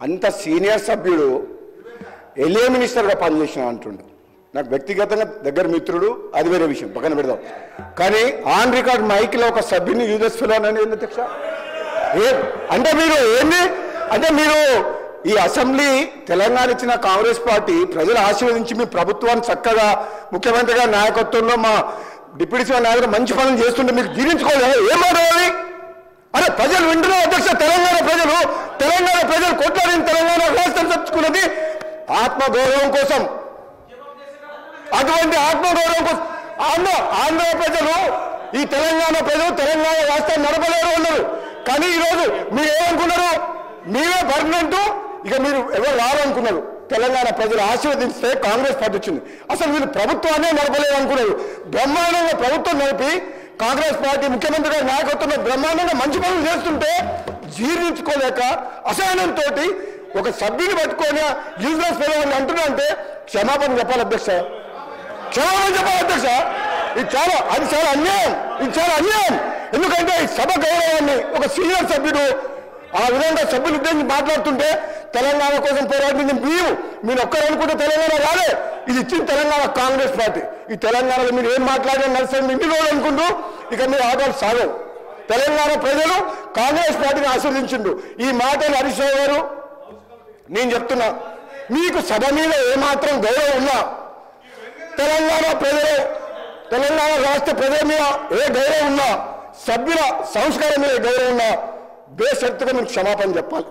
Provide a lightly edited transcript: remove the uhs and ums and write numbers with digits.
అంత సీనియర్ సభ్యుడు ఎల్ఏ మినిస్టర్గా పనిచేసిన అంటుండు. నాకు వ్యక్తిగతంగా దగ్గర మిత్రుడు, అది వేరే విషయం, పక్కన పెడదాం. కానీ ఆన్ రికార్డ్ మైక్లో ఒక సభ్యుని యూజెస్ ఫెలో అనేది అధ్యక్ష. అంటే మీరు ఏంది అంటే మీరు ఈ అసెంబ్లీ తెలంగాణ ఇచ్చిన కాంగ్రెస్ పార్టీ ప్రజలు ఆశీర్వదించి మీ ప్రభుత్వాన్ని చక్కగా ముఖ్యమంత్రి గారి నాయకత్వంలో మా డిప్యూటీ సీఎం నాయకులు మంచి పనులు చేస్తుంటే మీకు జీర్ణించుకోలేదు. ఏం మాట్లాడాలి? అరే ప్రజలు వింటున్నారు అధ్యక్ష. తెలంగాణ ప్రజలు కొట్లాడిన తెలంగాణ రాష్ట్రం తెచ్చుకున్నది ఆత్మగౌరవం కోసం. అటువంటి ఆత్మగౌరవం కోసం ఆంధ్ర ప్రజలు, ఈ తెలంగాణ ప్రజలు తెలంగాణ రాష్ట్రాన్ని నడపలేరు అన్నారు. కానీ ఈరోజు మీరు ఏమనుకున్నారు? మీరే పర్మనెంట్, ఇక మీరు ఎవరు రారనుకున్నారు. తెలంగాణ ప్రజలు ఆశీర్వదిస్తే కాంగ్రెస్ పార్టీ వచ్చింది. అసలు వీళ్ళు ప్రభుత్వాన్ని నడపలేరు అనుకున్నారు. బ్రహ్మాండంగా ప్రభుత్వం నడిపి కాంగ్రెస్ పార్టీ ముఖ్యమంత్రి గారి నాయకత్వంలో బ్రహ్మాండంగా మంచి పనులు చేస్తుంటే జీర్ణించుకోలేక అసహనంతో ఒక సభ్యుని పట్టుకొని యూజ్లెస్ ఫెలో అని అంటున్నా అంటే క్షమాపణ చెప్పాలి అధ్యక్ష. క్షమాపణ చెప్పాలి అధ్యక్ష. అది చాలా అన్యాయం. ఎందుకంటే ఈ సభ గౌరవాన్ని ఒక సీనియర్ సభ్యుడు ఆ విధంగా సభ్యులు ఉద్దేశించి మాట్లాడుతుంటే తెలంగాణ కోసం పోరాడింది మీరు ఒక్కరు అనుకుంటే తెలంగాణ రాలే. ఇది ఇచ్చింది తెలంగాణ కాంగ్రెస్ పార్టీ. ఈ తెలంగాణలో మీరు ఏం మాట్లాడినా నడుస్తుంది ఇంటి రోజు అనుకుంటూ ఇక మీరు ఆటలు సాగవు. తెలంగాణ ప్రజలు కాంగ్రెస్ పార్టీని ఆశీర్వదించిండు. ఈ మాటలు హరీష్ రావు గారు నేను చెప్తున్నా, మీకు సభ మీద ఏమాత్రం గౌరవం ఉన్నా, తెలంగాణ రాష్ట్ర ప్రజల మీద ఏ గౌరవం ఉన్నా, సభ్యుల సంస్కారం మీద గౌరవం ఉన్నా బేషరతుగా మీకు క్షమాపణ చెప్పాలి.